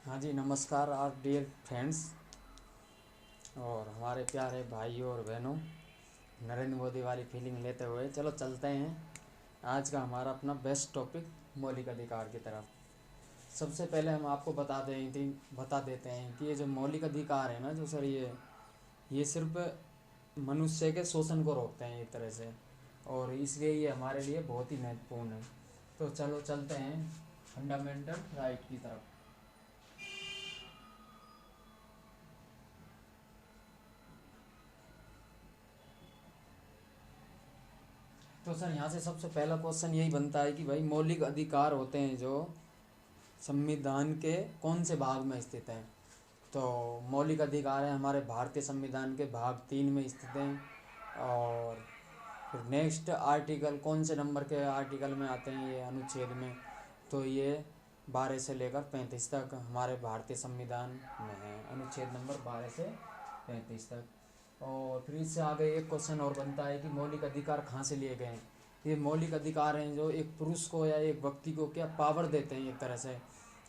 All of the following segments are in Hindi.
हाँ जी, नमस्कार आर डियर फ्रेंड्स और हमारे प्यारे भाइयों और बहनों। नरेंद्र मोदी वाली फीलिंग लेते हुए चलो चलते हैं आज का हमारा अपना बेस्ट टॉपिक मौलिक अधिकार की तरफ। सबसे पहले हम आपको बता देते हैं कि ये जो मौलिक अधिकार है ना, जो सर ये सिर्फ मनुष्य के शोषण को रोकते हैं एक तरह से, और इसलिए ये हमारे लिए बहुत ही महत्वपूर्ण है। तो चलो चलते हैं फंडामेंटल राइट की तरफ। तो सर यहाँ से सबसे पहला क्वेश्चन यही बनता है कि भाई मौलिक अधिकार होते हैं जो संविधान के कौन से भाग में स्थित हैं। तो मौलिक अधिकार है हमारे भारतीय संविधान के भाग 3 में स्थित हैं। और फिर नेक्स्ट आर्टिकल कौन से नंबर के आर्टिकल में आते हैं ये अनुच्छेद में, तो ये 12 से लेकर 35 तक हमारे भारतीय संविधान में है, अनुच्छेद नंबर 12 से 35 तक। और फिर इससे आगे एक क्वेश्चन और बनता है कि मौलिक अधिकार कहाँ से लिए गए हैं। ये मौलिक अधिकार हैं जो एक पुरुष को या एक व्यक्ति को क्या पावर देते हैं एक तरह से,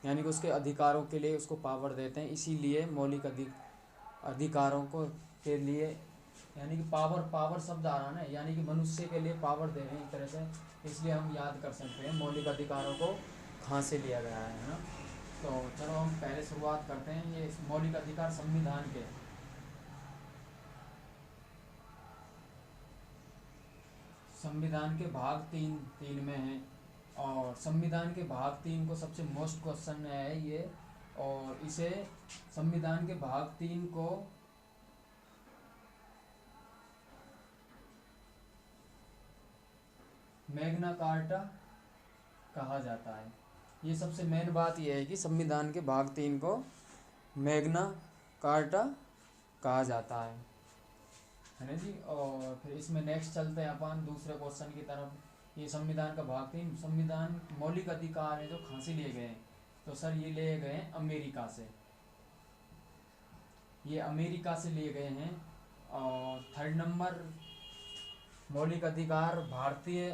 यानी कि उसके अधिकारों के लिए उसको पावर देते हैं, इसीलिए मौलिक अधिकारों को के लिए, यानी कि पावर पावर शब्द आ रहा है ना, यानी कि मनुष्य के लिए पावर दे रहे हैं एक तरह से। इसलिए हम याद कर सकते हैं मौलिक अधिकारों को कहाँ से लिया गया है ना। तो चलो हम पहले शुरुआत करते हैं ये मौलिक अधिकार संविधान के भाग 3 में है। और संविधान के भाग 3 को सबसे मोस्ट क्वेश्चन है ये, और इसे संविधान के भाग 3 को मैग्ना कार्टा कहा जाता है। ये सबसे मेन बात यह है कि संविधान के भाग 3 को मैग्ना कार्टा कहा जाता है ना जी। और फिर इसमें नेक्स्ट चलते हैं अपन दूसरे क्वेश्चन की तरफ। ये संविधान का भाग 3 संविधान मौलिक अधिकार है जो कहाँ से लिए गए हैं, तो सर ये लिए गए हैं अमेरिका से। ये अमेरिका से लिए गए हैं। और थर्ड नंबर मौलिक अधिकार भारतीय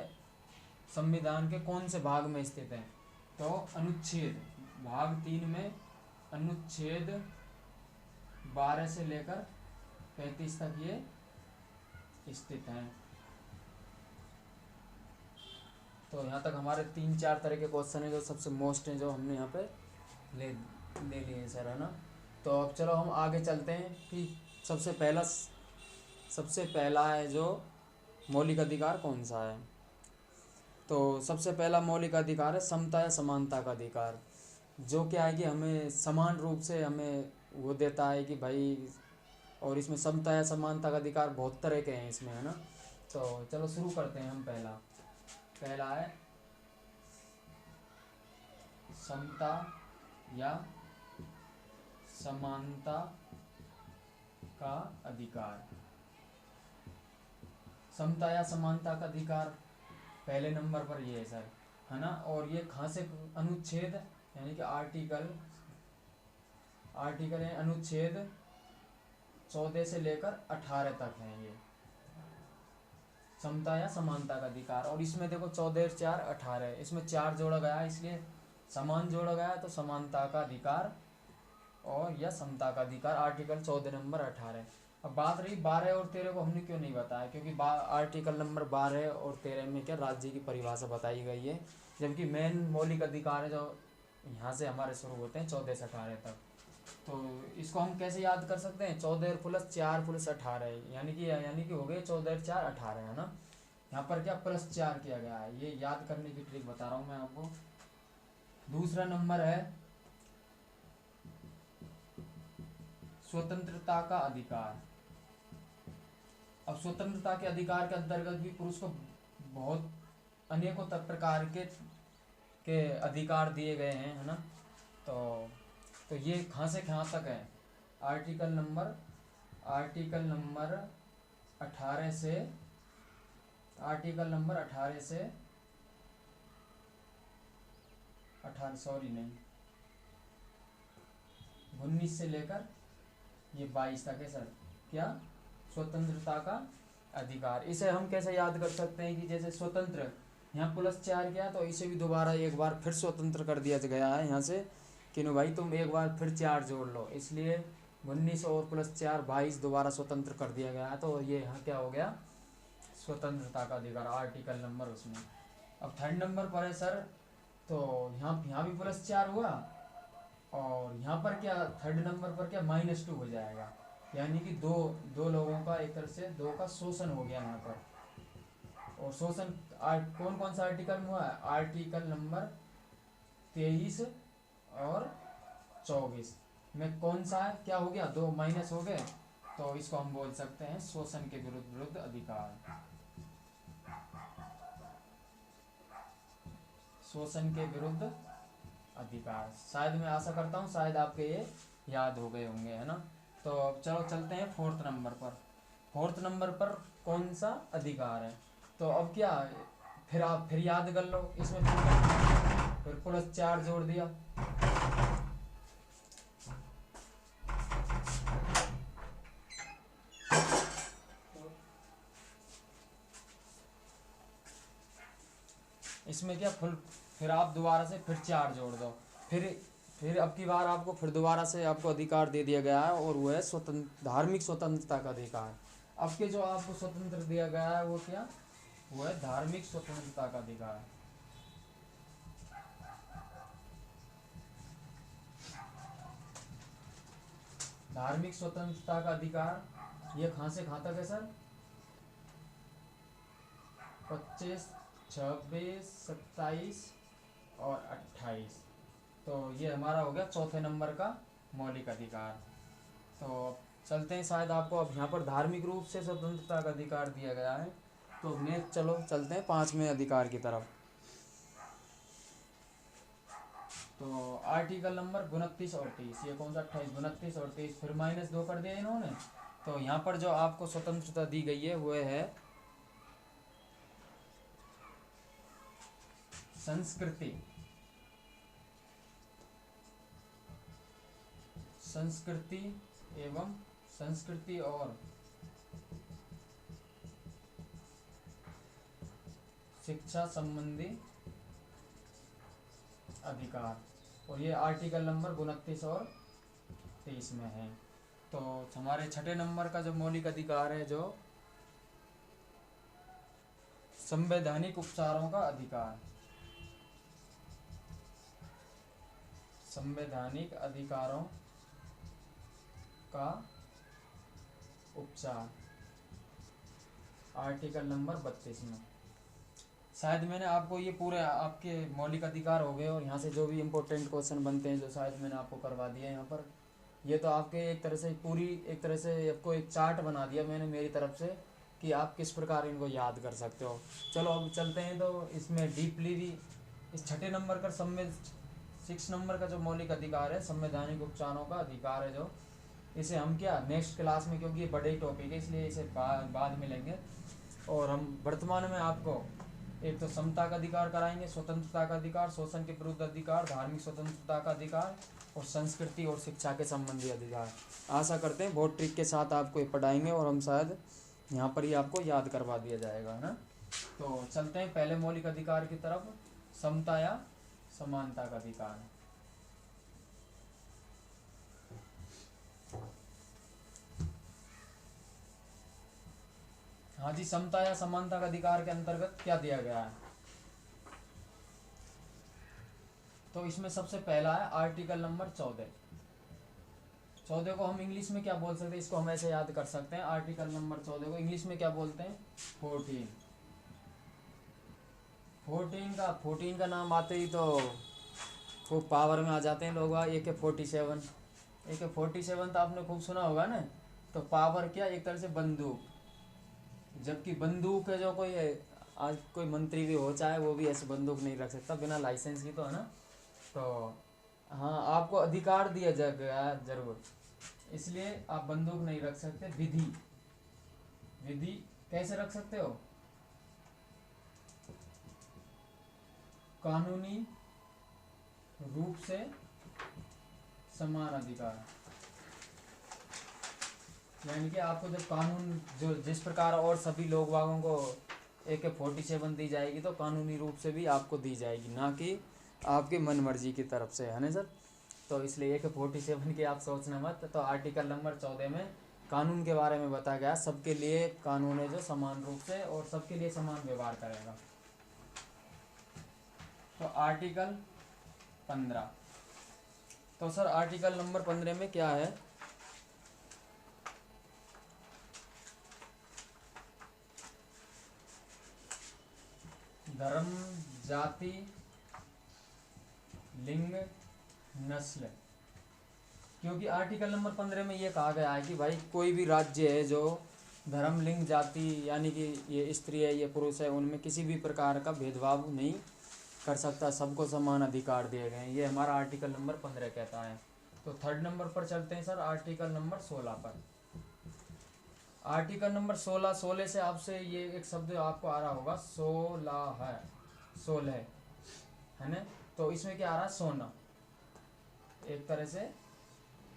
संविधान के कौन से भाग में स्थित है, तो अनुच्छेद भाग 3 में अनुच्छेद 12 से लेकर 35 तक ये स्थित हैं। तो यहाँ तक हमारे 3-4 तरह के क्वेश्चन हैं जो सबसे मोस्ट हैं, जो हमने यहाँ पे ले ले लिए हैं सर, है ना। तो अब चलो हम आगे चलते हैं कि सबसे पहला है जो मौलिक अधिकार कौन सा है। तो सबसे पहला मौलिक अधिकार है समता या समानता का अधिकार, जो क्या है कि हमें समान रूप से हमें वो देता है कि भाई, और इसमें समता या समानता का अधिकार बहुत तरह के हैं इसमें, है ना। तो चलो शुरू करते हैं हम। पहला है समता या समानता का अधिकार। समता या समानता का अधिकार पहले नंबर पर ये है सर, है ना। और ये कहाँ से अनुच्छेद, यानी कि आर्टिकल है अनुच्छेद 14 से लेकर 18 तक है ये समता या समानता का अधिकार। और इसमें देखो 14 और 4 18, इसमें 4 जोड़ा गया है इसलिए समान जोड़ा गया है, तो समानता का अधिकार और या समता का अधिकार आर्टिकल 14 नंबर 18। अब बात रही 12 और 13 को हमने क्यों नहीं बताया, क्योंकि आर्टिकल नंबर 12 और 13 में क्या राज्य की परिभाषा बताई गई है, जबकि मेन मौलिक अधिकार है जो यहाँ से हमारे शुरू होते हैं 14 से 18 तक। तो इसको हम कैसे याद कर सकते हैं, 14 प्लस 4 प्लस 18, यानी कि हो गए 14 और 4 18, है ना। यहाँ पर क्या +4 किया गया है, ये याद करने की ट्रिक बता रहा हूँ मैं आपको। दूसरा नंबर है स्वतंत्रता का अधिकार। अब स्वतंत्रता के अधिकार के अंतर्गत भी पुरुष को बहुत अनेकों प्रकार के अधिकार दिए गए हैं, है ना। तो ये कहाँ से कहाँ तक है, आर्टिकल नंबर 18 से आर्टिकल नंबर 18 से 18 सॉरी नहीं 19 से लेकर ये 22 तक है सर। क्या स्वतंत्रता का अधिकार, इसे हम कैसे याद कर सकते हैं कि जैसे स्वतंत्र यहाँ +4 किया, तो इसे भी दोबारा एक बार फिर स्वतंत्र कर दिया गया है यहाँ से, किनु भाई तुम एक बार फिर 4 जोड़ लो, इसलिए 19 और प्लस 4 22 दोबारा स्वतंत्र कर दिया गया है। तो ये यहाँ क्या हो गया, स्वतंत्रता का अधिकार, आर्टिकल नंबर उसमें। अब थर्ड नंबर पर है सर, तो यहाँ भी प्लस 4 हुआ, और यहाँ पर क्या थर्ड नंबर पर क्या -2 हो जाएगा, यानी कि दो लोगों का एक तरह से दो का शोषण हो गया यहाँ पर। और शोषण कौन कौन सा आर्टिकल में हुआ है, आर्टिकल नंबर 23 और 24 में कौन सा है, क्या हो गया, 2 माइनस हो गए, तो इसको हम बोल सकते हैं शोषण के विरुद्ध अधिकार, शोषण के विरुद्ध अधिकार। शायद मैं आशा करता हूँ शायद आपके ये याद हो गए होंगे, है ना। तो चलो चलते हैं फोर्थ नंबर पर। फोर्थ नंबर पर कौन सा अधिकार है, तो अब क्या फिर आप फिर याद कर लो, इसमें फिर प्लस 4 जोड़ दिया, इसमें क्या फिर आप दोबारा से फिर 4 जोड़ दो, फिर अब की बार आपको फिर दोबारा से आपको अधिकार दे दिया गया है, और वो है धार्मिक स्वतंत्रता का अधिकार। अब के जो आपको स्वतंत्र दिया गया है वो क्या, वो है धार्मिक स्वतंत्रता का अधिकार। धार्मिक स्वतंत्रता का अधिकार ये कहाँ से कहाँ तक है सर, 25, 26, 27 और 28। तो ये हमारा हो गया चौथे नंबर का मौलिक अधिकार। तो चलते हैं, शायद आपको अब यहाँ पर धार्मिक रूप से स्वतंत्रता का अधिकार दिया गया है, तो नेक्स्ट चलो चलते हैं 5वें अधिकार की तरफ। तो आर्टिकल नंबर 29 और 30, ये कौन सा 28, 29 और 30, फिर -2 कर दिया इन्होंने। तो यहाँ पर जो आपको स्वतंत्रता दी गई है वो है संस्कृति एवं संस्कृति और शिक्षा संबंधी अधिकार, और ये आर्टिकल नंबर 29 और 30 में है। तो हमारे छठे नंबर का जो मौलिक अधिकार है, जो संवैधानिक उपचारों का अधिकार, संवैधानिक अधिकारों का उपचार, आर्टिकल नंबर 32 में। शायद मैंने आपको ये पूरे आपके मौलिक अधिकार हो गए, और यहाँ से जो भी इम्पोर्टेंट क्वेश्चन बनते हैं जो शायद मैंने आपको करवा दिया यहाँ पर। ये तो आपके एक तरह से आपको एक चार्ट बना दिया मैंने मेरी तरफ से कि आप किस प्रकार इनको याद कर सकते हो। चलो अब चलते हैं, तो इसमें डीपली भी इस छठे नंबर का 6 नंबर का जो मौलिक अधिकार है, संवैधानिक उपचारों का अधिकार है, जो इसे हम क्या नेक्स्ट क्लास में, क्योंकि ये बड़े टॉपिक है इसलिए इसे बाद में लेंगे। और हम वर्तमान में आपको एक तो समता का अधिकार कराएंगे, स्वतंत्रता का अधिकार, शोषण के विरुद्ध अधिकार, धार्मिक स्वतंत्रता का अधिकार, और संस्कृति और शिक्षा के संबंधी अधिकार। आशा करते हैं बहुत ट्रिक के साथ आपको ये पढ़ाएंगे, और हम शायद यहाँ पर ही आपको याद करवा दिया जाएगा, है ना। तो चलते हैं पहले मौलिक अधिकार की तरफ, समता या समानता का अधिकार। हाँ जी, समता या समानता का अधिकार के अंतर्गत क्या दिया गया है, तो इसमें सबसे पहला है आर्टिकल नंबर 14 को हम इंग्लिश में क्या बोल सकते हैं, इसको हम ऐसे याद कर सकते हैं, आर्टिकल नंबर 14 को इंग्लिश में क्या बोलते हैं, 14 का नाम आते ही तो खूब पावर में आ जाते हैं लोग। AK-47 तो आपने खूब सुना होगा ना। तो पावर क्या, एक तरह से बंदूक, जबकि बंदूक है जो आज कोई मंत्री भी हो चाहे वो भी ऐसे बंदूक नहीं रख सकता बिना लाइसेंस की, तो है ना। तो हाँ, आपको अधिकार दिया गया जरूर, इसलिए आप बंदूक नहीं रख सकते। विधि कैसे रख सकते हो, कानूनी रूप से समान अधिकार, यानी कि आपको जब कानून जो जिस प्रकार और सभी लोग वागों को AK-47 दी जाएगी, तो कानूनी रूप से भी आपको दी जाएगी, ना कि आपकी मन मर्जी की तरफ से, है ना सर। तो इसलिए एक 47 की आप सोचना मत। तो आर्टिकल नंबर 14 में कानून के बारे में बताया गया, सबके लिए कानून है जो समान रूप से और सबके लिए समान व्यवहार करेगा। तो आर्टिकल 15, तो सर आर्टिकल नंबर 15 में क्या है? धर्म, जाति, लिंग, नस्ल। क्योंकि आर्टिकल नंबर 15 में ये कहा गया है कि भाई कोई भी राज्य है जो धर्म, लिंग, जाति, यानी कि ये स्त्री है, ये पुरुष है, उनमें किसी भी प्रकार का भेदभाव नहीं कर सकता, सबको समान अधिकार दिए गए हैं। ये हमारा आर्टिकल नंबर 15 कहता है। तो थर्ड नंबर पर चलते हैं सर, आर्टिकल नंबर 16 पर। आर्टिकल नंबर 16 से आपसे ये एक शब्द आपको आ रहा होगा, 16 है ना। तो इसमें क्या आ रहा है? सोना। एक तरह से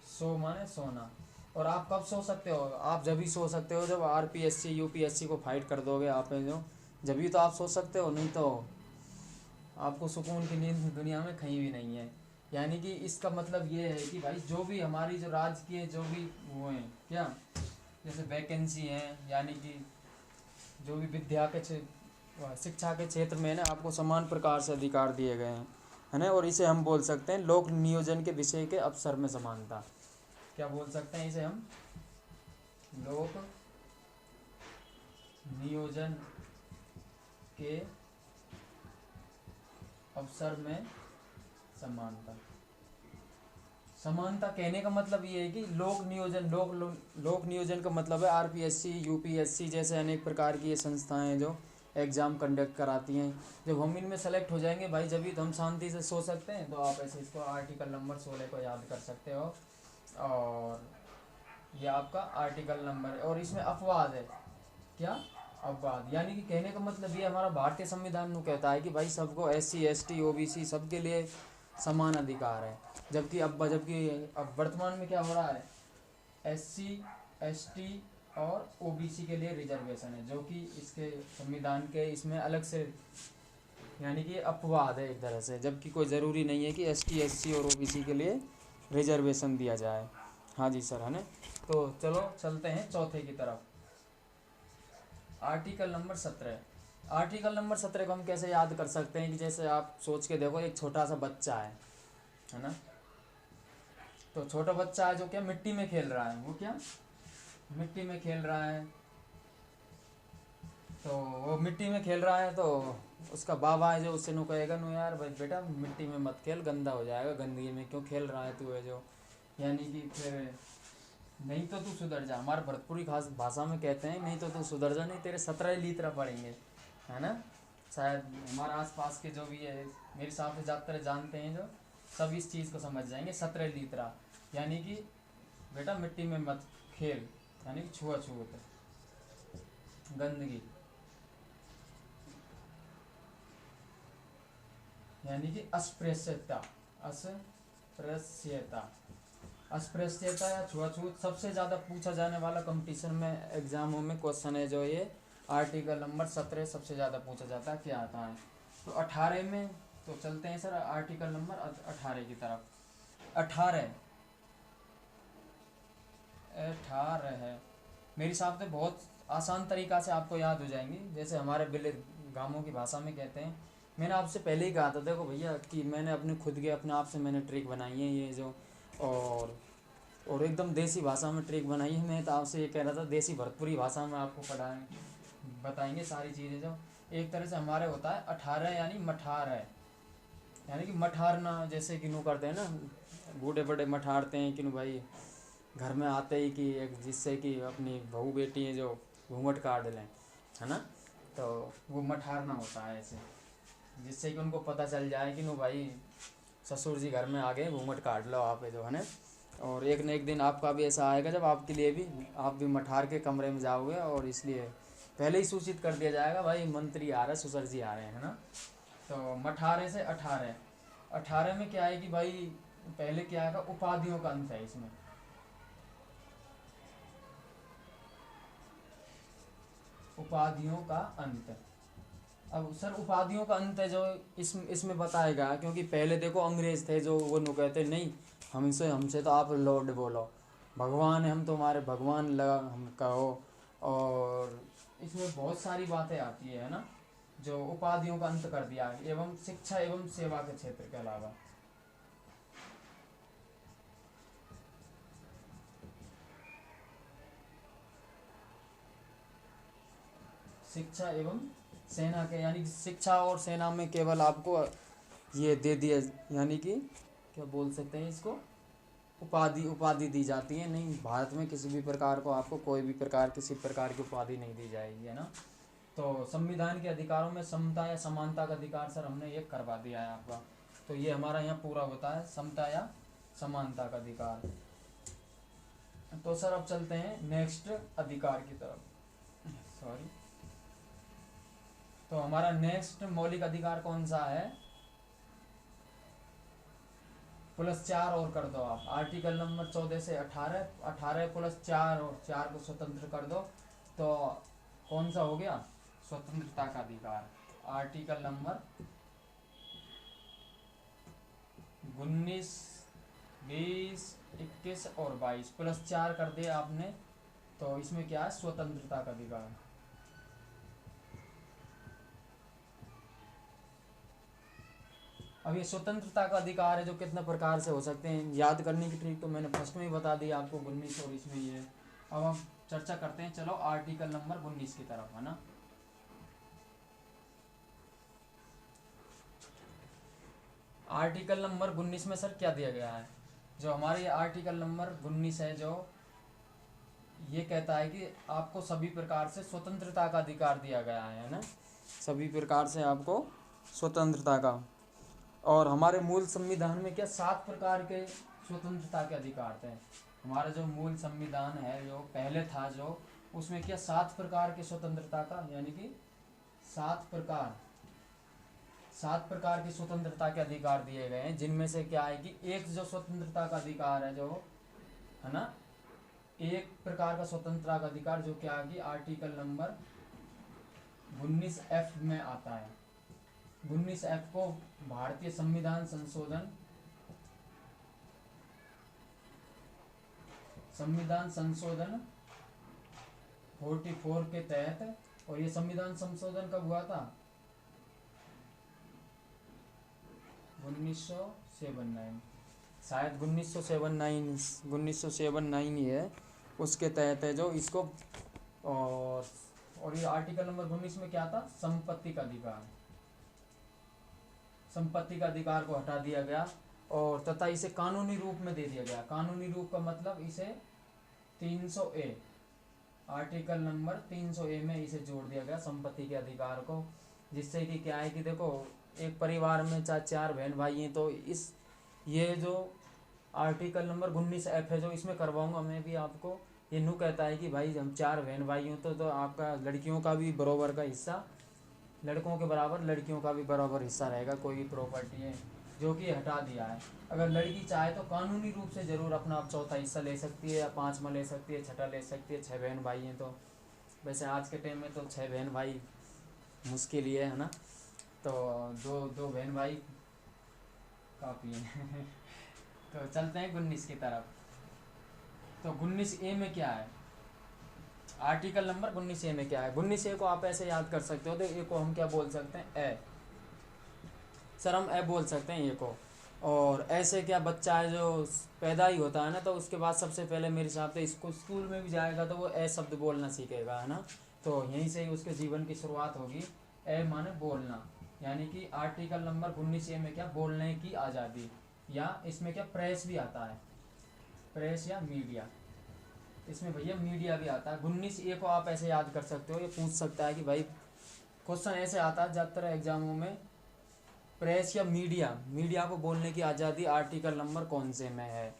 सो माने सोना। और आप कब सो सकते हो? आप जब भी सो सकते हो जब आरपीएससी यूपीएससी को फाइट कर दोगे आप जो, जब भी तो आप सो सकते हो, नहीं तो आपको सुकून की नींद दुनिया में कहीं भी नहीं है। यानी कि इसका मतलब ये है कि भाई जो भी हमारी जो राजकीय जो भी वो हैं क्या, जैसे वैकेंसी हैं, यानी कि जो भी विद्या के शिक्षा के क्षेत्र में ना आपको समान प्रकार से अधिकार दिए गए हैं, है ना। और इसे हम बोल सकते हैं लोक नियोजन के विषय के अवसर में समानता। क्या बोल सकते हैं इसे हम? लोक नियोजन के अवसर में समानता। समानता कहने का मतलब ये है कि लोक नियोजन, लोक नियोजन का मतलब है आरपीएससी यूपीएससी जैसे अनेक प्रकार की ये संस्थाएं हैं जो एग्ज़ाम कंडक्ट कराती हैं। जब हम इनमें सेलेक्ट हो जाएंगे भाई, जब भी तो हम शांति से सो सकते हैं। तो आप ऐसे इसको आर्टिकल नंबर 16 को याद कर सकते हो। और ये आपका आर्टिकल नंबर, और इसमें अपवाद है। क्या? अपवाद। यानी कि कहने का मतलब ये हमारा भारतीय संविधान में कहता है कि भाई सबको एससी एसटी ओबीसी सबके लिए समान अधिकार है। जबकि अब वर्तमान में क्या हो रहा है? एससी एसटी और ओबीसी के लिए रिजर्वेशन है, जो कि इसके संविधान के इसमें अलग से, यानी कि अपवाद है एक तरह से। जबकि कोई ज़रूरी नहीं है कि एसटी एससी और ओबीसी के लिए रिजर्वेशन दिया जाए। हाँ जी सर, है ना। तो चलो चलते हैं चौथे की तरफ, आर्टिकल नंबर 17। आर्टिकल नंबर 17 को हम कैसे याद कर सकते हैं कि जैसे आप सोच के देखो, एक छोटा सा बच्चा है ना। तो छोटा बच्चा है जो क्या मिट्टी में खेल रहा है, वो क्या मिट्टी में खेल रहा है। तो वो मिट्टी में खेल रहा है, तो उसका बाबा है जो उससे नु कहेगा नु यार भाई बेटा मिट्टी में मत खेल, गंदा हो जाएगा, गंदगी में क्यों खेल रहा है तू है जो। यानी कि फिर नहीं तो तू सुधर जा, हमारे भरतपुरी खास भाषा में कहते हैं नहीं तो तू सुधर जा, नहीं तेरे 17 लीतरा पड़ेंगे, है ना। शायद हमारे आसपास के जो भी है मेरे हिसाब से ज़्यादातर जानते हैं जो, सब इस चीज़ को समझ जाएंगे। 17 लीतरा यानी कि बेटा मिट्टी में मत खेल, यानी कि छुआछूत, गंदगी, यानी कि अस्पृश्यता। अस्पृश्यता या छुआछूत सबसे ज़्यादा पूछा जाने वाला कंपटीशन में एग्जामों में क्वेश्चन है जो ये आर्टिकल नंबर 17 सबसे ज़्यादा पूछा जाता है, क्या आता है। तो 18 में तो चलते हैं सर आर्टिकल नंबर 18 की तरफ। 18 है मेरे हिसाब से बहुत आसान तरीक़ा से आपको याद हो जाएंगी। जैसे हमारे गाँवों की भाषा में कहते हैं, मैंने आपसे पहले ही कहा था देखो भैया कि मैंने अपने खुद के अपने आप से मैंने ट्रिक बनाई है ये जो, और एकदम देसी भाषा में ट्रिक बनाई है। मैं तो आपसे ये कह रहा था देसी भरतपुरी भाषा में आपको बताएंगे सारी चीज़ें। जो एक तरह से हमारे होता है 18 यानी मठार है, यानी कि मठारना, जैसे कि नु करते हैं ना बूढ़े बड़े मठारते हैं कि नु भाई घर में आते ही कि एक जिससे कि अपनी बहू बेटी है जो घूंघट काट लें, है ना। तो वो मठारना होता है ऐसे, जिससे कि उनको पता चल जाए कि नो भाई ससुर जी घर में आ गए, घूंघट काट लो आप जो है ना। और एक न एक दिन आपका भी ऐसा आएगा जब आपके लिए भी आप भी मठार के कमरे में जाओगे, और इसलिए पहले ही सूचित कर दिया जाएगा भाई मंत्री आ रहा है, ससुर जी आ रहे हैं, है ना। तो मठारे से 18 में क्या है कि भाई पहले क्या आएगा, उपाधियों का अंत है इसमें। उपाधियों का अंत, अब सर उपाधियों का अंत है जो इसमें बताएगा, क्योंकि पहले देखो अंग्रेज थे जो वो नु कहते नहीं, हमसे हमसे तो आप लॉर्ड बोलो, भगवान है हम तुम्हारे भगवान लगा हम कहो। और इसमें बहुत सारी बातें आती है ना, जो उपाधियों का अंत कर दिया, एवं शिक्षा एवं सेवा के क्षेत्र के अलावा। शिक्षा एवं सेना के, यानी कि शिक्षा और सेना में केवल आपको ये दे दिया, यानी कि क्या बोल सकते हैं इसको, उपाधि उपाधि दी जाती है। नहीं, भारत में किसी भी प्रकार को आपको कोई भी प्रकार किसी प्रकार की उपाधि नहीं दी जाएगी, है ना। तो संविधान के अधिकारों में समता या समानता का अधिकार सर हमने ये करवा दिया है आपका। तो ये हमारा यहाँ पूरा होता है समता या समानता का अधिकार। तो सर अब चलते हैं नेक्स्ट अधिकार की तरफ। सॉरी, तो हमारा नेक्स्ट मौलिक अधिकार कौन सा है? +4 और कर दो आप, आर्टिकल नंबर 14 से 18, 18 +4 और 4 को स्वतंत्र कर दो, तो कौन सा हो गया? स्वतंत्रता का अधिकार। आर्टिकल नंबर 19, 20, 21 और 22 +4 कर दिया आपने, तो इसमें क्या है? स्वतंत्रता का अधिकार। अब ये स्वतंत्रता का अधिकार है जो कितने प्रकार से हो सकते हैं, याद करने की ट्रिक तो मैंने फर्स्ट में ही बता दी आपको 19 और इसमें ये। अब हम चर्चा करते हैं, चलो आर्टिकल नंबर 19 की तरफ, है ना। आर्टिकल नंबर 19 में सर क्या दिया गया है? जो हमारे ये आर्टिकल नंबर 19 है, जो ये कहता है कि आपको सभी प्रकार से स्वतंत्रता का अधिकार दिया गया है ना, सभी प्रकार से आपको स्वतंत्रता का। और हमारे मूल संविधान में क्या 7 प्रकार के स्वतंत्रता के अधिकार थे। हमारा जो मूल संविधान है जो पहले था, जो उसमें क्या 7 प्रकार के स्वतंत्रता का, यानी कि 7 प्रकार की स्वतंत्रता के अधिकार दिए गए हैं, जिनमें से क्या है कि एक जो स्वतंत्रता का अधिकार है जो, है ना, एक प्रकार का स्वतंत्रता का अधिकार जो क्या है कि आर्टिकल नंबर 19F में आता है। 19F को भारतीय संविधान संशोधन 44 के तहत, और ये संविधान संशोधन कब हुआ था? 1979, शायद 1979 ही है, उसके तहत है जो इसको। और ये आर्टिकल नंबर 19 में क्या था? संपत्ति का अधिकार। संपत्ति का अधिकार को हटा दिया गया और तथा इसे कानूनी रूप में दे दिया गया। कानूनी रूप का मतलब इसे 300A, आर्टिकल नंबर 300A में इसे जोड़ दिया गया संपत्ति के अधिकार को, जिससे कि क्या है कि देखो एक परिवार में चाहे 4 बहन भाई हैं, तो इस ये जो आर्टिकल नंबर 19F है जो इसमें करवाऊंगा मैं भी आपको, ये न्यू कहता है कि भाई हम 4 बहन भाई हों तो आपका लड़कियों का भी बराबर का हिस्सा, लड़कों के बराबर लड़कियों का भी बराबर हिस्सा रहेगा, कोई भी प्रॉपर्टी है, जो कि हटा दिया है। अगर लड़की चाहे तो कानूनी रूप से ज़रूर अपना चौथा हिस्सा ले सकती है, या 5वां ले सकती है, छठा ले सकती है, 6 बहन भाई हैं तो। वैसे आज के टाइम में तो 6 बहन भाई मुश्किल ही है ना, तो दो बहन भाई काफ़ी हैं। तो चलते हैं 19 की तरफ। तो 19A में क्या है? आर्टिकल नंबर 19A में क्या है? 19A को आप ऐसे याद कर सकते हो, तो ए को हम क्या बोल सकते हैं? ए सर, हम ए बोल सकते हैं ए को। और ऐसे क्या बच्चा है जो पैदा ही होता है ना, तो उसके बाद सबसे पहले मेरे हिसाब से इसको स्कूल में भी जाएगा तो वो ए शब्द बोलना सीखेगा, है ना। तो यहीं से ही उसके जीवन की शुरुआत होगी। ए माने बोलना, यानी कि आर्टिकल नंबर 19A में क्या? बोलने की आज़ादी, या इसमें क्या प्रेस भी आता है, प्रेस या मीडिया, इसमें भैया मीडिया भी आता है। 19A को आप ऐसे याद कर सकते हो, ये पूछ सकता है कि भाई क्वेश्चन ऐसे आता है ज़्यादातर एग्जामों में, प्रेस या मीडिया को बोलने की आज़ादी आर्टिकल नंबर कौन से में है?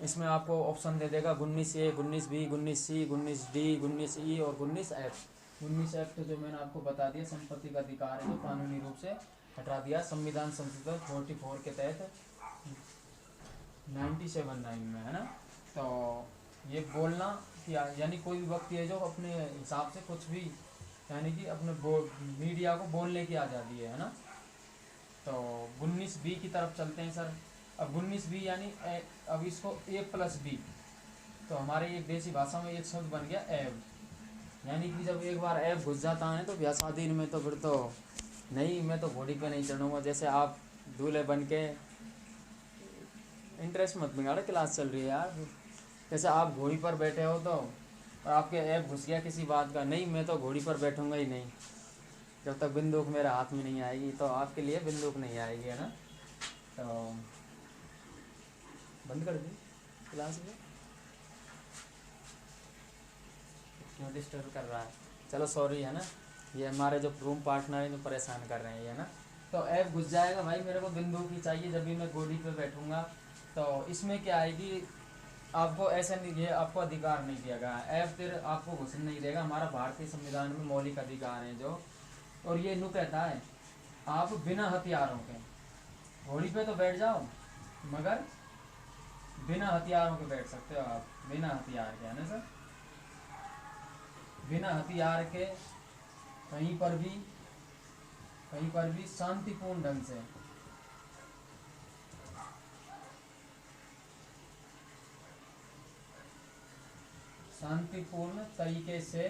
इसमें आपको ऑप्शन दे देगा 19A, 19B, 19C, 19D, 19E और 19F। 19F तो जो मैंने आपको बता दिया संपत्ति का अधिकार है, जो कानूनी रूप से हटा दिया संविधान संशोधन 44 के तहत 1979 में, है ना। तो ये बोलना, यानी कोई भी व्यक्ति है जो अपने हिसाब से कुछ भी यानी कि अपने मीडिया को बोलने की आज़ादी है ना। तो 19 बी की तरफ चलते हैं सर। अब 19 बी यानी अब इसको A+B, तो हमारे एक देसी भाषा में एक शब्द बन गया ऐब। यानी कि जब एक बार ऐब घुस जाता है तो ब्याह शादी में तो फिर तो नहीं, मैं तो घोड़ी पे नहीं चढ़ूँगा। जैसे आप दूल्हे बन के, इंटरेस्ट मत बिगाड़ो, क्लास चल रही है यार। जैसे आप घोड़ी पर बैठे हो तो और आपके ऐब घुस गया किसी बात का, नहीं मैं तो घोड़ी पर बैठूंगा ही नहीं जब तक बंदूक मेरे हाथ में नहीं आएगी। तो आपके लिए बंदूक नहीं आएगी, है ना। तो बंद कर दी क्लास में, क्यों डिस्टर्ब कर रहा है। चलो सॉरी, है ना, ये हमारे जो रूम पार्टनर है जो परेशान कर रहे हैं, ये ना। तो ऐप घुस जाएगा भाई, मेरे को बंदूक ही चाहिए जब भी मैं घोड़ी पे बैठूंगा। तो इसमें क्या आएगी, आपको ऐसा नहीं, ये आपको अधिकार नहीं दिया गया, ऐप फिर आपको घुसने नहीं देगा। हमारा भारतीय संविधान में मौलिक अधिकार हैं जो, और ये नु कहता है आप बिना हथियारों के घोड़ी पे तो बैठ जाओ, मगर बिना हथियारों के बैठ सकते हो आप, बिना हथियार के, है ना सर। बिना हथियार के कहीं पर भी शांतिपूर्ण ढंग से, शांतिपूर्ण तरीके से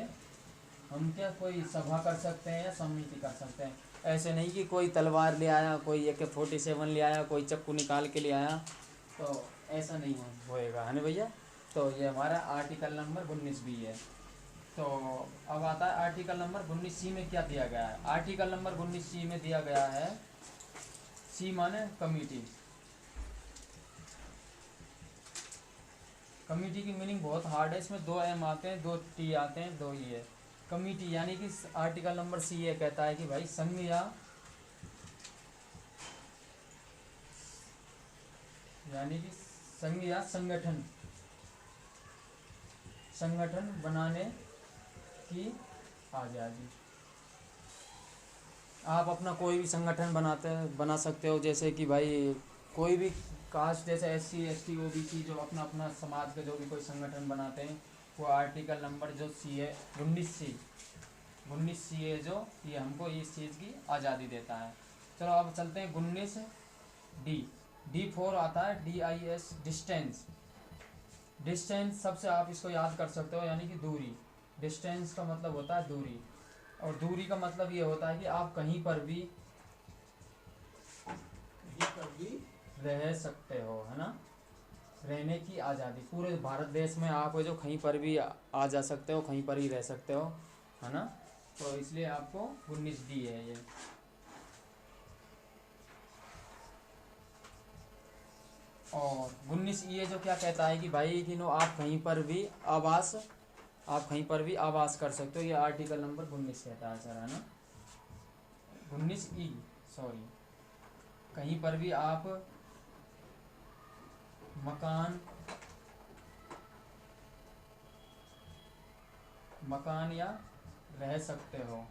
हम क्या कोई सभा कर सकते हैं या समिति कर सकते हैं। ऐसे नहीं कि कोई तलवार ले आया, कोई AK-47 ले आया, कोई चाकू निकाल के ले आया, तो ऐसा नहीं होएगा, है ना भैया। तो ये हमारा आर्टिकल नंबर 19B है। तो अब आता है आर्टिकल नंबर 19C में क्या दिया गया है। आर्टिकल नंबर 19C में दिया गया है, सी माने कमिटी। कमिटी की मीनिंग बहुत हार्ड है, इसमें 2 M आते हैं, 2T आते हैं, 2 E है। कमिटी यानी कि आर्टिकल नंबर C ये कहता है कि भाई संघ या यानी कि संघ या संगठन बनाने की आज़ादी। आप अपना कोई भी संगठन बना सकते हो, जैसे कि भाई कोई भी कास्ट, जैसे SC ST OBC जो अपना अपना समाज के जो भी कोई संगठन बनाते हैं, वो आर्टिकल नंबर जो C है 19C है जो, ये हमको इस चीज़ की आज़ादी देता है। चलो अब चलते हैं 19D। D4 आता है DIS, डिस्टेंस। डिस्टेंस सबसे आप इसको याद कर सकते हो, यानी कि दूरी। डिस्टेंस का मतलब होता है दूरी, और दूरी का मतलब ये होता है कि आप कहीं पर भी रह सकते हो, है ना। रहने की आज़ादी, पूरे भारत देश में आप जो कहीं पर भी आ जा सकते हो, कहीं पर ही रह सकते हो, है ना। तो इसलिए आपको 19D है ये। और 19E जो क्या कहता है कि भाई कि नो आप कहीं पर भी आवास कर सकते हो, ये आर्टिकल नंबर 19 कहता है सर, है ना। 19E, सॉरी, कहीं पर भी आप मकान या रह सकते हो।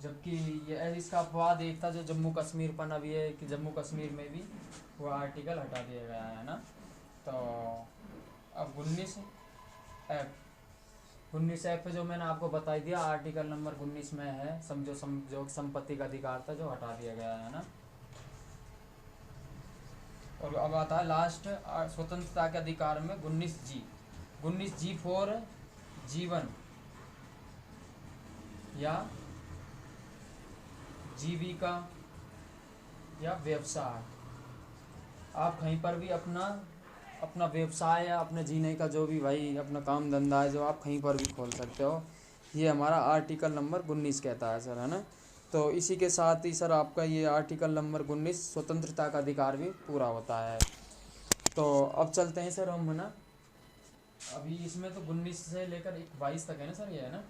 जबकि ये इसका अपवाद एक था जो जम्मू कश्मीर पर अभी है कि जम्मू कश्मीर में भी वो आर्टिकल हटा दिया गया है ना। तो अब 19F जो मैंने आपको बता दिया आर्टिकल नंबर 19 में है, जो संपत्ति का अधिकार था जो हटा दिया गया है ना। और अब आता है लास्ट स्वतंत्रता के अधिकार में 19G। 19G फॉर जीवन या जीविका या व्यवसाय। आप कहीं पर भी अपना व्यवसाय या अपने जीने का जो भी भाई अपना काम धंधा है जो आप कहीं पर भी खोल सकते हो, ये हमारा आर्टिकल नंबर 19 कहता है सर, है ना। तो इसी के साथ ही सर आपका ये आर्टिकल नंबर 19 स्वतंत्रता का अधिकार भी पूरा होता है। तो अब चलते हैं सर हम, है ना। अभी इसमें तो 19 से लेकर 22 तक है ना सर, ये है ना।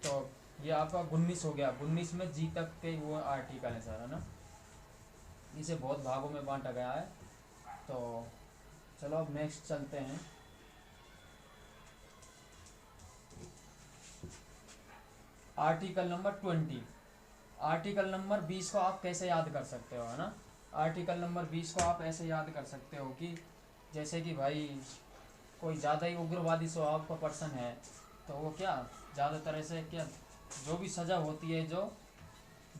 तो ये आपका 19 हो गया, 19 में G तक के वो आर्टिकल है सर, है ना। इसे बहुत भागों में बांटा गया है। तो चलो अब नेक्स्ट चलते हैं। Article number 20। आर्टिकल नंबर 20 को आप कैसे याद कर सकते हो, है ना। आर्टिकल नंबर 20 को आप ऐसे याद कर सकते हो कि जैसे कि भाई कोई ज़्यादा ही उग्रवादी स्वभाव का पर्सन है तो वो क्या ज़्यादातर ऐसे क्या जो भी सज़ा होती है जो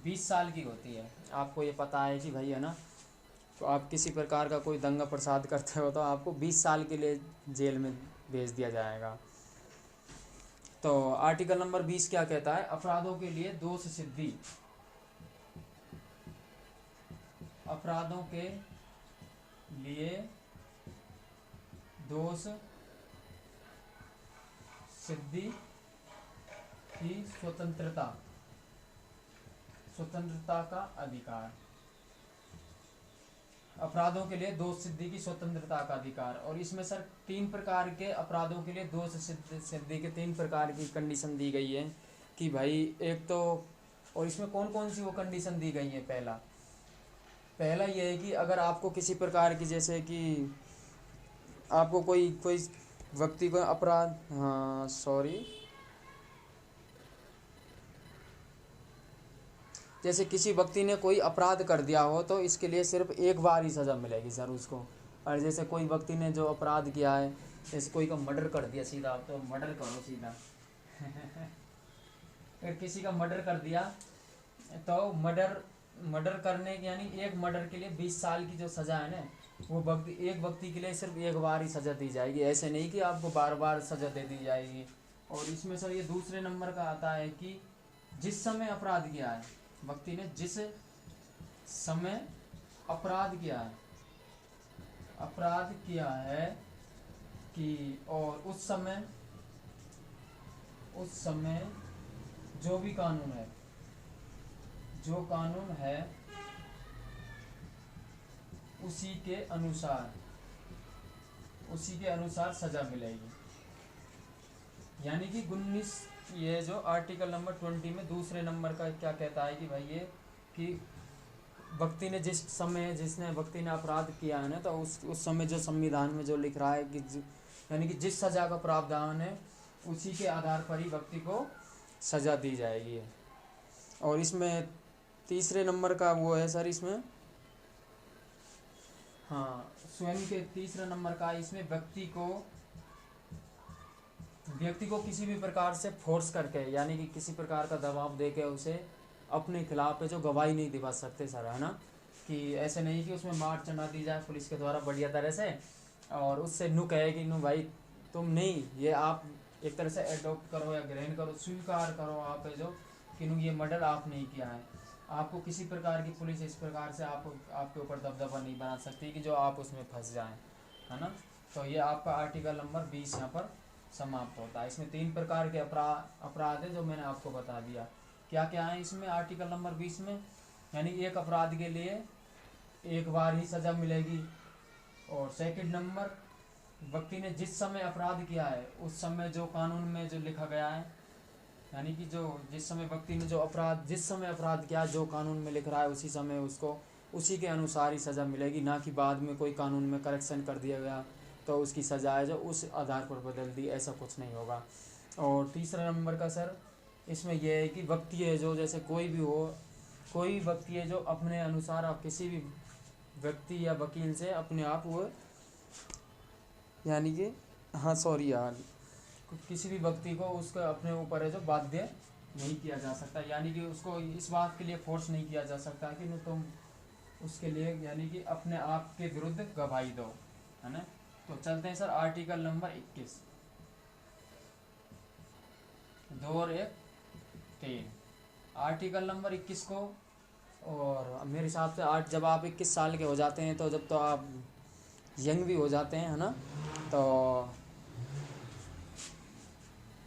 20 साल की होती है। आपको ये पता है कि भाई है ना, तो आप किसी प्रकार का कोई दंगा प्रसाद करते हो तो आपको 20 साल के लिए जेल में भेज दिया जाएगा। तो आर्टिकल नंबर 20 क्या कहता है, अपराधों के लिए दोष सिद्धि, अपराधों के लिए दोष सिद्धि की स्वतंत्रता, स्वतंत्रता का अधिकार, अपराधों के लिए दोष सिद्धि की स्वतंत्रता का अधिकार। और इसमें सर 3 प्रकार के अपराधों के लिए दोष सिद्धि के 3 प्रकार की कंडीशन दी गई है कि भाई एक तो, और इसमें कौन कौन सी वो कंडीशन दी गई है, पहला ये है कि अगर आपको किसी प्रकार की, जैसे कि आपको कोई कोई व्यक्ति को अपराध, हाँ सॉरी, जैसे किसी व्यक्ति ने कोई अपराध कर दिया हो तो इसके लिए सिर्फ एक बार ही सज़ा मिलेगी सर उसको। और जैसे कोई व्यक्ति ने जो अपराध किया है, जैसे कोई का मर्डर कर दिया, सीधा आप तो मर्डर करो सीधा अगर किसी का मर्डर कर दिया तो मर्डर करने की, यानी एक मर्डर के लिए 20 साल की जो सज़ा है ना, वो एक व्यक्ति के लिए सिर्फ एक बार ही सज़ा दी जाएगी, ऐसे नहीं कि आपको बार बार सज़ा दे दी जाएगी। और इसमें सर ये दूसरे नंबर का आता है कि जिस समय अपराध किया है व्यक्ति ने, जिस समय अपराध किया है कि, और उस समय जो भी कानून है, जो कानून है उसी के अनुसार सजा मिलेगी। यानी कि 19, ये जो आर्टिकल नंबर 20 में दूसरे नंबर का क्या कहता है कि भाई ये कि व्यक्ति ने जिसने व्यक्ति ने अपराध किया है ना, तो उस समय जो संविधान में जो लिख रहा है कि यानी कि जिस सज़ा का प्रावधान है उसी के आधार पर ही व्यक्ति को सज़ा दी जाएगी। और इसमें तीसरे नंबर का वो है सर, इसमें हाँ स्वयं के तीसरा नंबर का, इसमें व्यक्ति को किसी भी प्रकार से फोर्स करके, यानी कि किसी प्रकार का दबाव देके उसे अपने खिलाफ जो गवाही नहीं दिवा सकते सर, है ना, कि ऐसे नहीं कि उसमें मार चढ़ा दी जाए पुलिस के द्वारा बढ़िया तरह से और उससे नु कहे कि नु भाई तुम नहीं, ये आप एक तरह से एडॉप्ट करो या ग्रहण करो, स्वीकार करो आप जो कि नु ये मर्डर आप नहीं किया है। आपको किसी प्रकार की पुलिस इस प्रकार से आपके ऊपर दबदबा नहीं बना सकती कि जो आप उसमें फंस जाएं, है ना। तो ये आपका आर्टिकल नंबर 20 यहाँ पर समाप्त होता है। इसमें 3 प्रकार के अपराध है जो मैंने आपको बता दिया। क्या क्या है इसमें आर्टिकल नंबर 20 में, यानी एक अपराध के लिए एक बार ही सज़ा मिलेगी। और सेकंड नंबर, व्यक्ति ने जिस समय अपराध किया है उस समय जो कानून में जो लिखा गया है, यानी कि जिस समय व्यक्ति ने जिस समय अपराध किया जो कानून में लिख रहा है उसी समय उसको उसी के अनुसार ही सज़ा मिलेगी, ना कि बाद में कोई कानून में करेक्शन कर दिया गया तो उसकी सज़ा है जो उस आधार पर बदल दी, ऐसा कुछ नहीं होगा। और तीसरा नंबर का सर इसमें यह है कि व्यक्ति है जो, जैसे कोई भी व्यक्ति है जो अपने अनुसार आप किसी भी व्यक्ति या वकील से अपने आप वो, यानी कि हाँ सॉरी यार, किसी भी व्यक्ति को उसका अपने ऊपर है जो बाध्य नहीं किया जा सकता, यानी कि उसको इस बात के लिए फोर्स नहीं किया जा सकता कि तुम उसके लिए यानी कि अपने आप के विरुद्ध गवाही दो, है ना। तो चलते हैं सर आर्टिकल नंबर 21, 2 और 1 3। आर्टिकल नंबर 21 को, और मेरे हिसाब से जब आप 21 साल के हो जाते हैं तो जब तो आप यंग भी हो जाते हैं, है ना। तो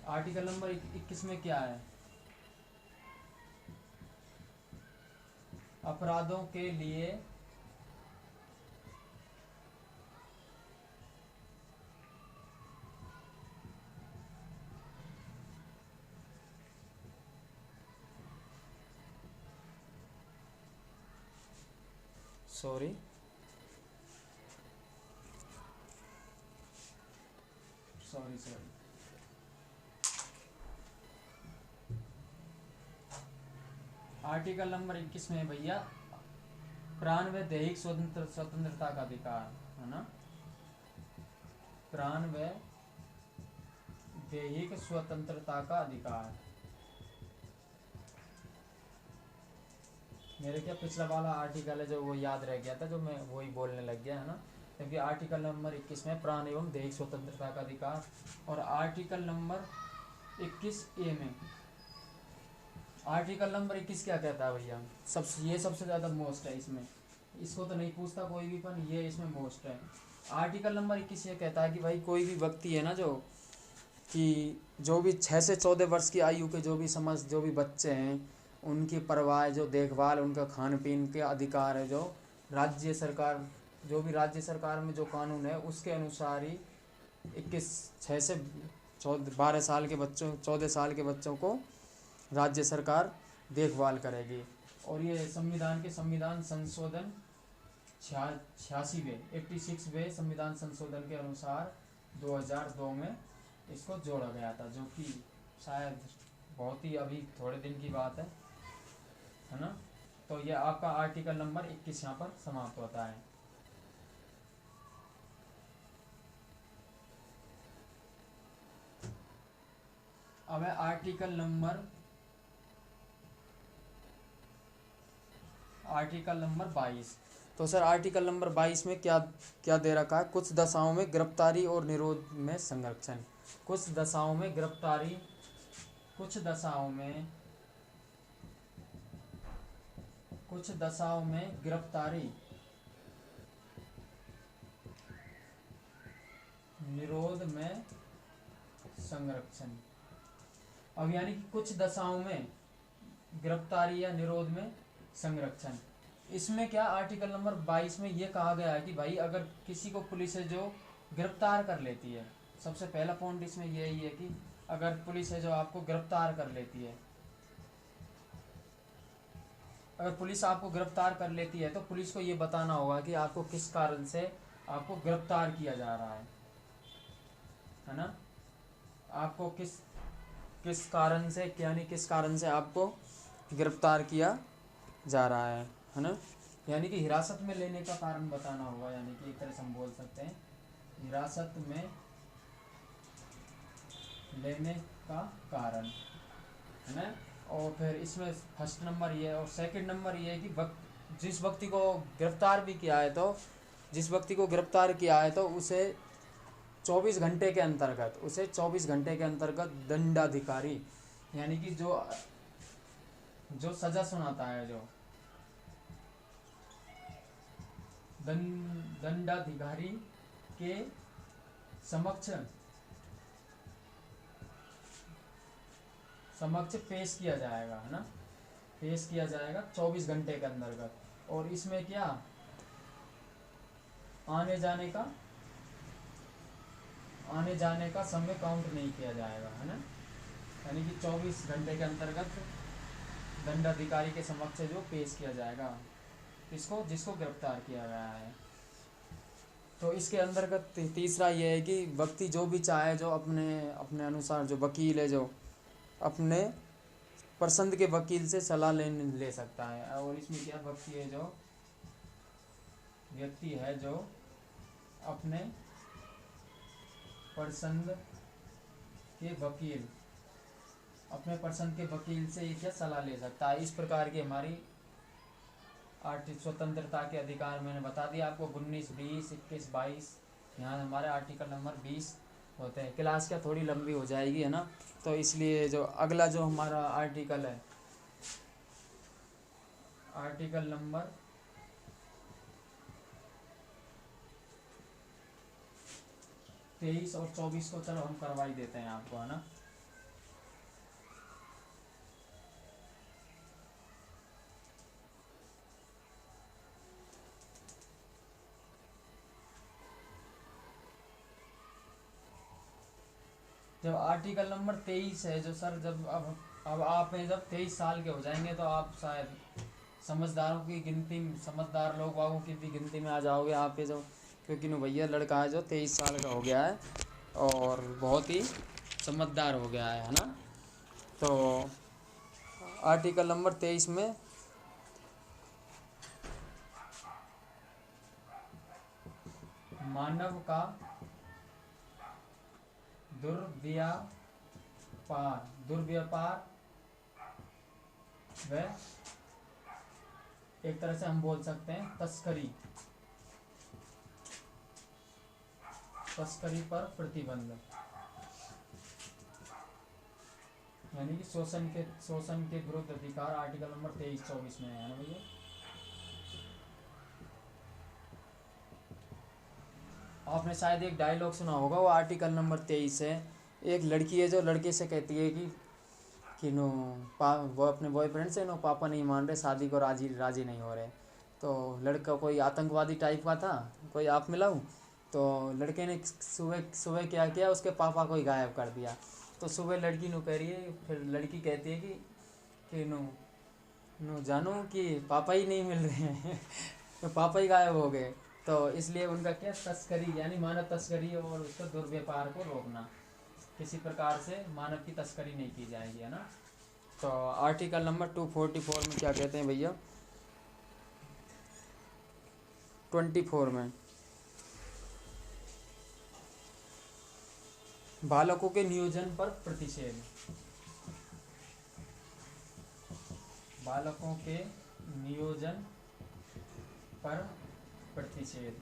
आर्टिकल नंबर 21 में क्या है, अपराधों के लिए सॉरी आर्टिकल नंबर 21 में भैया प्राण व दैहिक स्वतंत्रता का अधिकार, है ना। प्राण व दैहिक स्वतंत्रता का अधिकार। मेरे क्या पिछला वाला आर्टिकल है जो वो याद रह गया था, जो मैं वही बोलने लग गया है ना, क्योंकि आर्टिकल नंबर 21 में प्राण एवं दैहिक स्वतंत्रता का अधिकार, और आर्टिकल नंबर 21A में, आर्टिकल नंबर 21 क्या कहता है भैया, ये सबसे ज़्यादा मोस्ट है इसमें, इसको तो नहीं पूछता कोई भी, पर ये इसमें मोस्ट है। आर्टिकल नंबर 21 ये कहता है कि भाई कोई भी व्यक्ति है ना, जो भी 6 से 14 वर्ष की आयु के जो भी बच्चे हैं, उनकी परवाह, जो देखभाल, उनका खान पीन के अधिकार है, जो राज्य सरकार, जो भी राज्य सरकार में जो कानून है उसके अनुसार ही 6 से 12 साल के बच्चों, 14 साल के बच्चों को राज्य सरकार देखभाल करेगी। और ये संविधान संशोधन 86वें संविधान संशोधन के अनुसार 2002 में इसको जोड़ा गया था, जो कि शायद बहुत ही अभी थोड़े दिन की बात है ना। तो ये आपका आर्टिकल नंबर 21 यहाँ पर समाप्त होता है। अब है आर्टिकल नंबर 22। तो सर आर्टिकल नंबर 22 में क्या क्या दे रखा है, कुछ दशाओं में गिरफ्तारी और निरोध में संरक्षण। कुछ दशाओं में गिरफ्तारी, कुछ दशाओं में गिरफ्तारी, निरोध में संरक्षण। अब यानी कि कुछ दशाओं में गिरफ्तारी या निरोध में संरक्षण, इसमें क्या आर्टिकल नंबर 22 में ये कहा गया है कि भाई अगर किसी को पुलिस है जो गिरफ्तार कर लेती है, सबसे पहला पॉइंट इसमें यही है कि अगर पुलिस है जो आपको गिरफ्तार कर लेती है, अगर पुलिस आपको गिरफ्तार कर लेती है तो पुलिस को ये बताना होगा कि आपको किस कारण से आपको गिरफ्तार किया जा रहा है ना, आपको किस कारण से, यानी किस कारण से आपको गिरफ्तार किया जा रहा है ना, यानी कि हिरासत में लेने का कारण बताना होगा, यानी कि एक तरह से हम बोल सकते हैं हिरासत में लेने का कारण है ना। और फिर इसमें फर्स्ट नंबर ये है, और सेकंड नंबर ये है कि जिस व्यक्ति को गिरफ्तार भी किया है, तो जिस व्यक्ति को गिरफ्तार किया है तो उसे 24 घंटे के अंतर्गत दंडाधिकारी, यानी कि जो सजा सुनाता है, जो दंडाधिकारी के समक्ष पेश किया जाएगा, है ना, पेश किया जाएगा 24 घंटे के अंतर्गत। और इसमें क्या आने जाने का समय काउंट नहीं किया जाएगा, है ना, यानी कि 24 घंटे के अंतर्गत दंडाधिकारी के समक्ष जो पेश किया जाएगा जिसको गिरफ्तार किया गया है। तो इसके अंतर्गत तीसरा ये है कि व्यक्ति जो भी चाहे, जो अपने अनुसार, जो वकील है जो अपने पसंद के वकील से सलाह ले सकता है। और इसमें क्या व्यक्ति है जो अपने पसंद के वकील से क्या सलाह ले सकता है। इस प्रकार की हमारी स्वतंत्रता के अधिकार मैंने बता दिया आपको, 19, 20, 21, 22, यहाँ हमारे आर्टिकल नंबर 20 होते हैं। क्लास क्या थोड़ी लंबी हो जाएगी, है ना, तो इसलिए जो अगला जो हमारा आर्टिकल है, आर्टिकल नंबर 23 और 24 को चलो हम करवा ही देते हैं आपको, है ना। जब आर्टिकल नंबर 23 है जो सर, जब अब आप जब 23 साल के हो जाएंगे तो आप शायद समझदार लोग बागों की भी गिनती में आ जाओगे आप, ये जो, क्योंकि भैया लड़का है जो 23 साल का हो गया है और बहुत ही समझदार हो गया है ना। तो आर्टिकल नंबर 23 में मानव का दुर्व्यापार व एक तरह से हम बोल सकते हैं तस्करी पर प्रतिबंध, यानी कि शोषण के विरुद्ध अधिकार आर्टिकल नंबर 23-24 में है ना भैया। आपने शायद एक डायलॉग सुना होगा, वो आर्टिकल नंबर 23 है। एक लड़की है जो लड़के से कहती है कि वो अपने बॉयफ्रेंड से पापा नहीं मान रहे, शादी को राजी नहीं हो रहे। तो लड़का कोई आतंकवादी टाइप का था, कोई आप मिलाऊं। तो लड़के ने सुबह क्या किया, उसके पापा को ही गायब कर दिया। तो सुबह लड़की नु कह रही है, फिर लड़की कहती है कि नो जानू कि पापा ही नहीं मिल रहे हैं तो पापा ही गायब हो गए। तो इसलिए उनका क्या, तस्करी यानी मानव तस्करी और उसका दुर्व्यापार को रोकना, किसी प्रकार से मानव की तस्करी नहीं की जाएगी, है ना। तो आर्टिकल नंबर 244 में क्या कहते हैं भैया, 24 में बालकों के नियोजन पर प्रतिषेध, बालकों के नियोजन पर प्रतिषेध।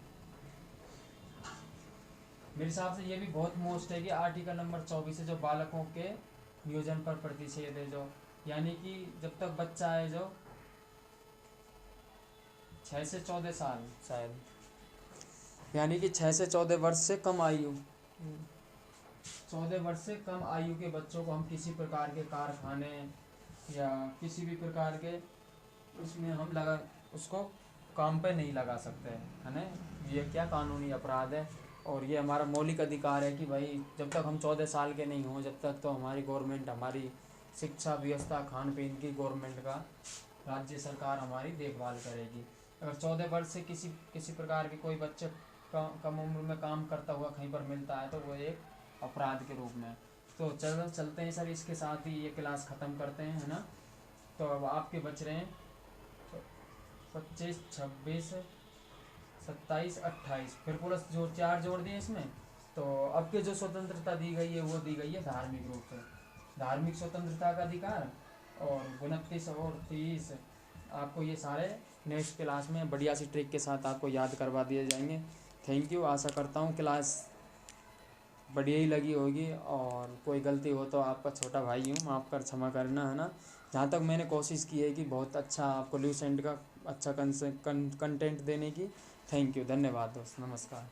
मेरे हिसाब से ये भी बहुत मोस्ट है कि आर्टिकल नंबर 24 है जो बालकों के नियोजन पर प्रतिषेध है, जो यानी कि जब तक बच्चा है जो 6 से 14 साल शायद, यानी कि 6 से 14 वर्ष से कम आयु 14 वर्ष से कम आयु के बच्चों को हम किसी प्रकार के कारखाने या किसी भी प्रकार के उसमें हम उसको काम पे नहीं लगा सकते, है ना। ये क्या कानूनी अपराध है, और ये हमारा मौलिक अधिकार है कि भाई जब तक हम 14 साल के नहीं हों, जब तक तो हमारी गवर्नमेंट, हमारी शिक्षा व्यवस्था, खान पीन की गवर्नमेंट का, राज्य सरकार हमारी देखभाल करेगी। अगर 14 वर्ष से किसी प्रकार के कोई बच्चे कम उम्र में काम करता हुआ कहीं पर मिलता है तो वो एक अपराध के रूप में। तो चलते हैं सर, इसके साथ ही ये क्लास ख़त्म करते हैं, है ना। तो अब आपके बच रहे हैं 25, 26, 27, 28, फिर प्लस जो 4 जोड़ दिए इसमें। तो अब के जो स्वतंत्रता दी गई है वो दी गई है धार्मिक रूप से, धार्मिक स्वतंत्रता का अधिकार, और 29 और 30 आपको ये सारे नेक्स्ट क्लास में बढ़िया सी ट्रिक के साथ आपको याद करवा दिए जाएंगे। Thank you. आशा करता हूँ क्लास बढ़िया ही लगी होगी, और कोई गलती हो तो आपका छोटा भाई हूँ, माफ़ कर क्षमा करना, है ना। जहाँ तक मैंने कोशिश की है कि बहुत अच्छा आपको ल्यूसेंट का अच्छा कंटेंट देने की। थैंक यू, धन्यवाद दोस्त, नमस्कार।